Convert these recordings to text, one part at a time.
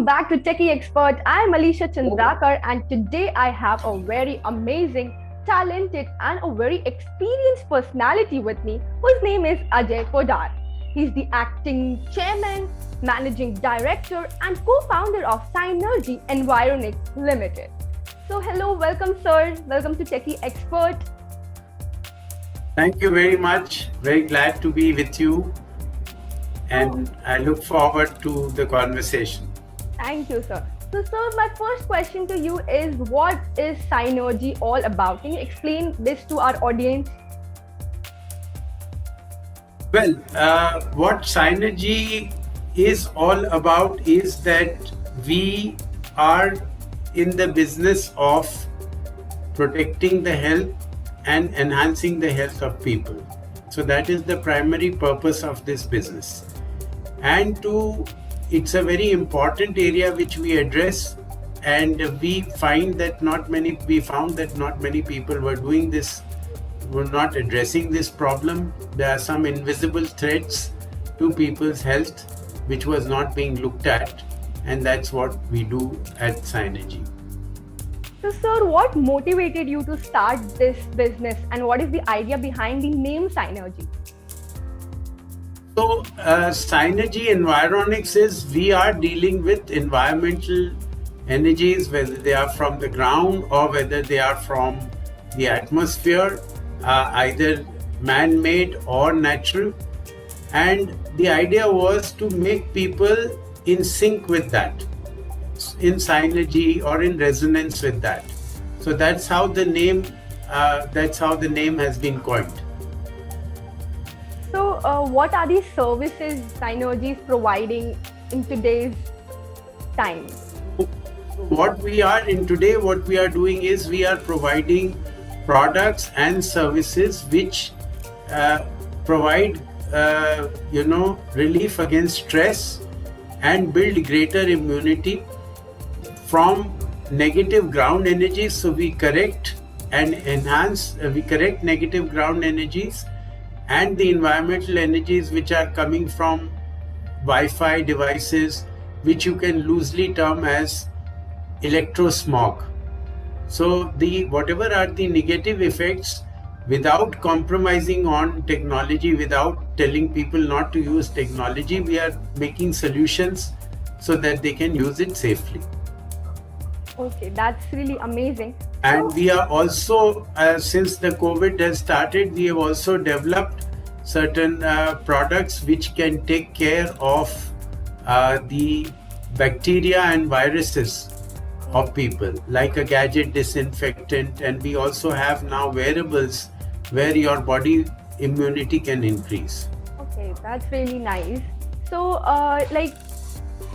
Welcome back to Techie Expert. I'm Alisha Chandrakar, and today I have a very amazing, talented, and a very experienced personality with me whose name is Ajay Poddar. He's the acting chairman, managing director, and co founder of Synergy Environics Limited. So, hello, welcome, sir. Welcome to Techie Expert. Thank you very much. Very glad to be with you. And I look forward to the conversation. Thank you, sir. So, sir, my first question to you is what is Synergy all about? Can you explain this to our audience? Well, what Synergy is all about is that we are in the business of protecting the health and enhancing the health of people. So that is the primary purpose of this business. And it's a very important area which we address, and we found that not many people were doing this, were not addressing this problem. There are some invisible threats to people's health which was not being looked at, and that's what we do at Synergy. So, sir, what motivated you to start this business, and what is the idea behind the name Synergy? So, Synergy Environics is we are dealing with environmental energies, whether they are from the ground or whether they are from the atmosphere, either man-made or natural. And the idea was to make people in sync with that, in synergy or in resonance with that. So that's how the name has been coined. So, what are the services Synergy is providing in today's time? What we are doing is we are providing products and services which provide relief against stress and build greater immunity from negative ground energies. So we correct negative ground energies and the environmental energies which are coming from Wi-Fi devices, which you can loosely term as Electro Smoke. So whatever are the negative effects, without compromising on technology, without telling people not to use technology, we are making solutions so that they can use it safely. Okay, that's really amazing. And we are also, since the COVID has started, we have also developed certain products which can take care of the bacteria and viruses of people, like a gadget disinfectant. And we also have now wearables where your body immunity can increase. Okay, that's really nice. So,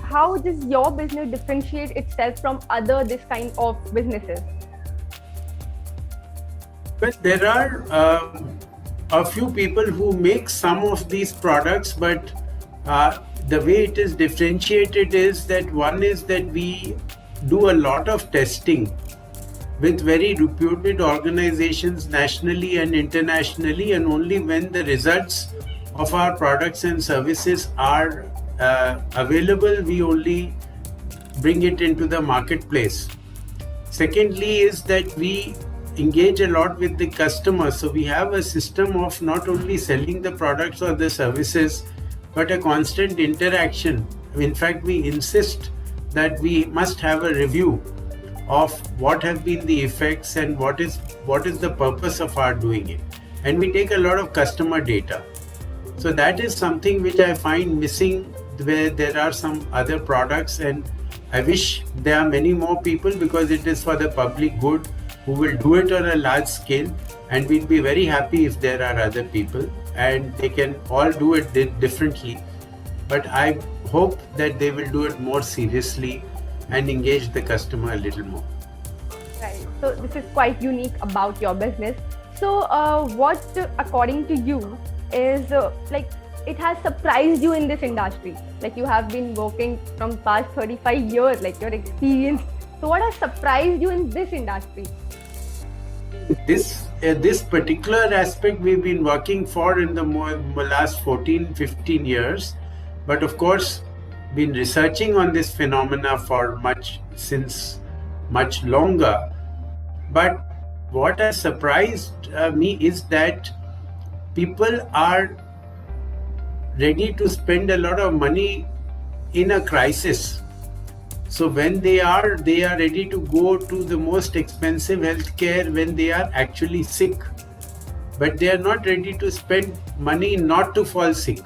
how does your business differentiate itself from this kind of businesses? Well, there are a few people who make some of these products, but the way it is differentiated is that one is that we do a lot of testing with very reputed organizations nationally and internationally, and only when the results of our products and services are available, we only bring it into the marketplace. Secondly is that we engage a lot with the customers. So we have a system of not only selling the products or the services, but a constant interaction. In fact, we insist that we must have a review of what have been the effects and what is the purpose of our doing it. And we take a lot of customer data. So that is something which I find missing where there are some other products, and I wish there are many more people, because it is for the public good, who will do it on a large scale, and we'll be very happy if there are other people and they can all do it differently. But I hope that they will do it more seriously and engage the customer a little more. Right. So this is quite unique about your business. So what, according to you, is it has surprised you in this industry? Like, you have been working from past 35 years, like your experience. So what has surprised you in this industry? This particular aspect we've been working for in the last 14-15 years. But of course, been researching on this phenomena for much longer. But what has surprised me is that people are ready to spend a lot of money in a crisis. So when they are ready to go to the most expensive healthcare when they are actually sick, but they are not ready to spend money not to fall sick.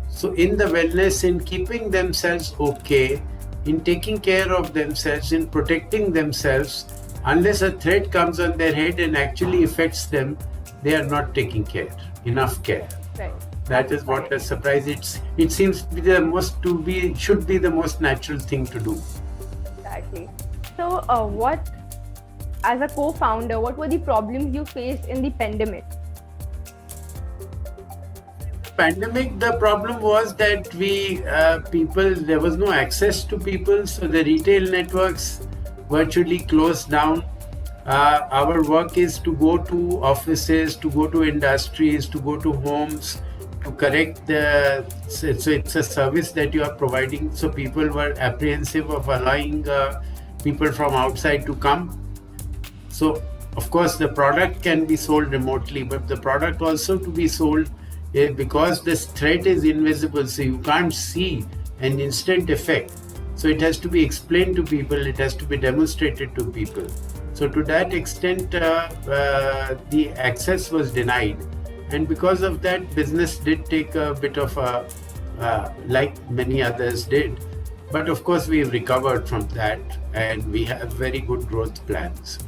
So in the wellness, in keeping themselves okay, in taking care of themselves, in protecting themselves, unless a threat comes on their head and actually affects them, they are not taking enough care. Right. That That's is what correct. has surprised. It seems to be should be the most natural thing to do. Exactly. So, what, as a co-founder, what were the problems you faced in the pandemic? Pandemic, the problem was that we people there was no access to people, so the retail networks virtually closed down. Our work is to go to offices, to go to industries, to go to homes, to correct the. So it's a service that you are providing. So people were apprehensive of allowing people from outside to come. So, of course, the product can be sold remotely, but the product also to be sold because this threat is invisible, so you can't see an instant effect. So, it has to be explained to people, it has to be demonstrated to people. So, to that extent, the access was denied. And because of that, business did take a bit of a, like many others did. But of course, we've recovered from that and we have very good growth plans.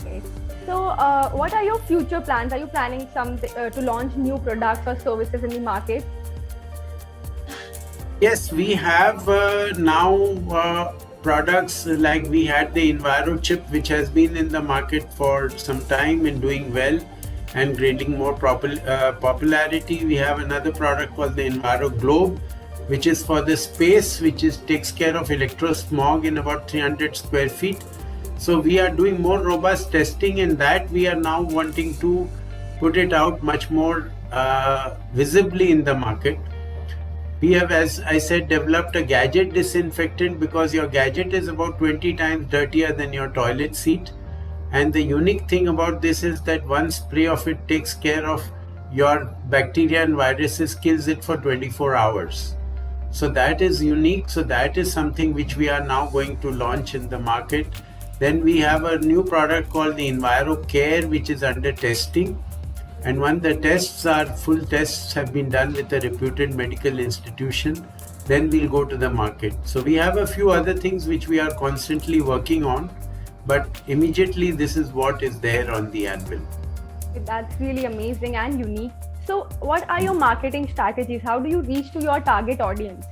Okay. So, what are your future plans? Are you planning to launch new products or services in the market? Yes, we have now products like we had the Enviro chip, which has been in the market for some time and doing well and gaining more popularity. We have another product called the Enviro Globe, which is for the space, takes care of electro smog in about 300 square feet. So we are doing more robust testing in that. We are now wanting to put it out much more visibly in the market. We have, as I said, developed a gadget disinfectant because your gadget is about 20 times dirtier than your toilet seat. And the unique thing about this is that one spray of it takes care of your bacteria and viruses, kills it for 24 hours. So that is unique. So that is something which we are now going to launch in the market. Then we have a new product called the Enviro Care, which is under testing. And when the full tests have been done with a reputed medical institution, then we'll go to the market. So we have a few other things which we are constantly working on, but immediately this is what is there on the anvil. That's really amazing and unique. So, what are your marketing strategies? How do you reach to your target audience?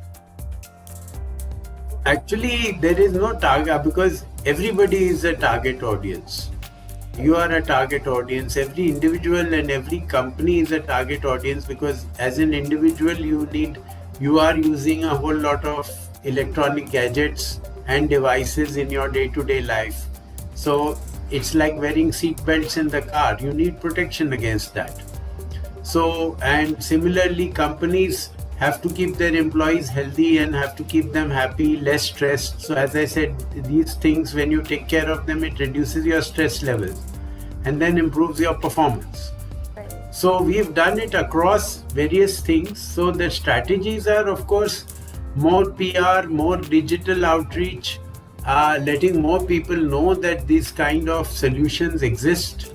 Actually, there is no target because everybody is a target audience. You are a target audience. Every individual and every company is a target audience because as an individual, you are using a whole lot of electronic gadgets and devices in your day-to-day life. So it's like wearing seat belts in the car. You need protection against that. So, and similarly, companies have to keep their employees healthy and have to keep them happy, less stressed. So as I said, these things, when you take care of them, it reduces your stress levels and then improves your performance. Right. So we've done it across various things. So the strategies are, of course, more PR, more digital outreach, letting more people know that these kind of solutions exist.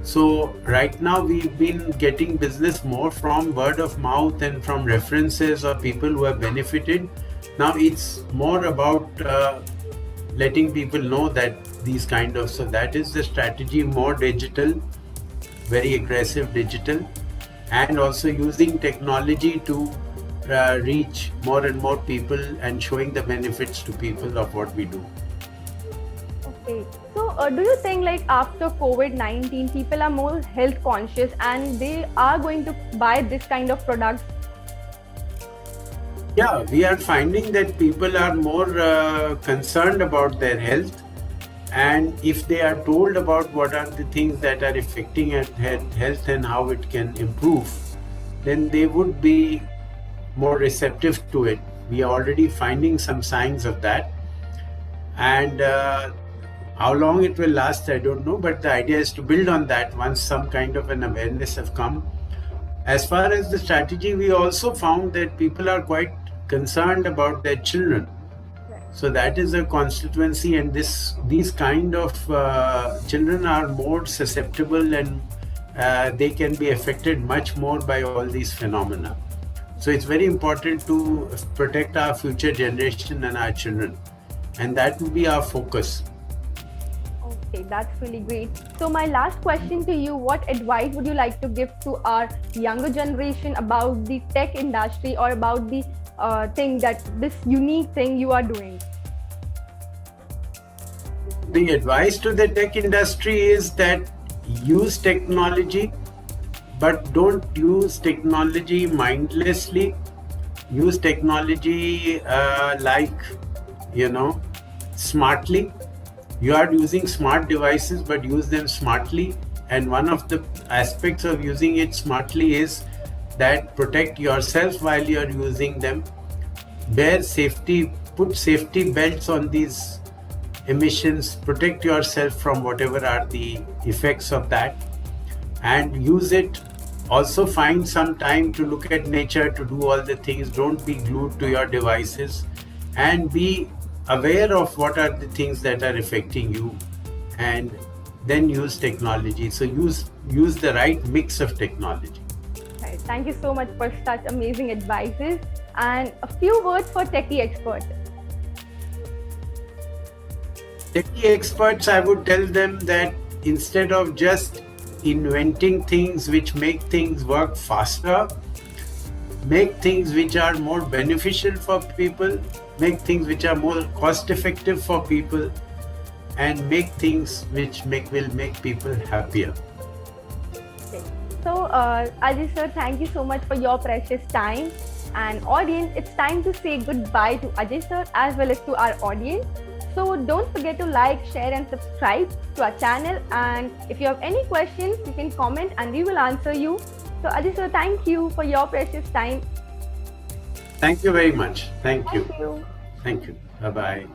So right now we've been getting business more from word of mouth and from references or people who have benefited. Now it's more about letting people know that so that is the strategy, more digital, very aggressive digital, and also using technology to reach more and more people and showing the benefits to people of what we do. Okay. So, do you think like after COVID-19, people are more health conscious and they are going to buy this kind of products? Yeah, we are finding that people are more concerned about their health, and if they are told about what are the things that are affecting health and how it can improve, then they would be more receptive to it. We are already finding some signs of that. And how long it will last, I don't know. But the idea is to build on that once some kind of an awareness have come. As far as the strategy, we also found that people are quite concerned about their children. Right. So that is a constituency, and these kind of children are more susceptible, and they can be affected much more by all these phenomena. So it's very important to protect our future generation and our children, and that will be our focus. Okay, that's really great. So, my last question to you, what advice would you like to give to our younger generation about the tech industry or about the thing that this unique thing you are doing? The advice to the tech industry is that use technology, but don't use technology mindlessly. Use technology you know, smartly. You are using smart devices, but use them smartly. And one of the aspects of using it smartly is that protect yourself while you are using them. Bear safety, put safety belts on these emissions, protect yourself from whatever are the effects of that, and use it. Also find some time to look at nature, to do all the things. Don't be glued to your devices, and be aware of what are the things that are affecting you, and then use technology. So use the right mix of technology. Right. Thank you so much for such amazing advices and a few words for techie experts. Techie experts, I would tell them that instead of just inventing things which make things work faster, make things which are more beneficial for people, make things which are more cost effective for people, and make things which will make people happier. Okay. So, Ajay sir, thank you so much for your precious time. And audience, it's time to say goodbye to Ajay sir as well as to our audience. So don't forget to like, share and subscribe to our channel. And if you have any questions, you can comment and we will answer you. So Ajay sir, thank you for your precious time. Thank you very much. Thank you. Thank you. Thank you. Bye bye.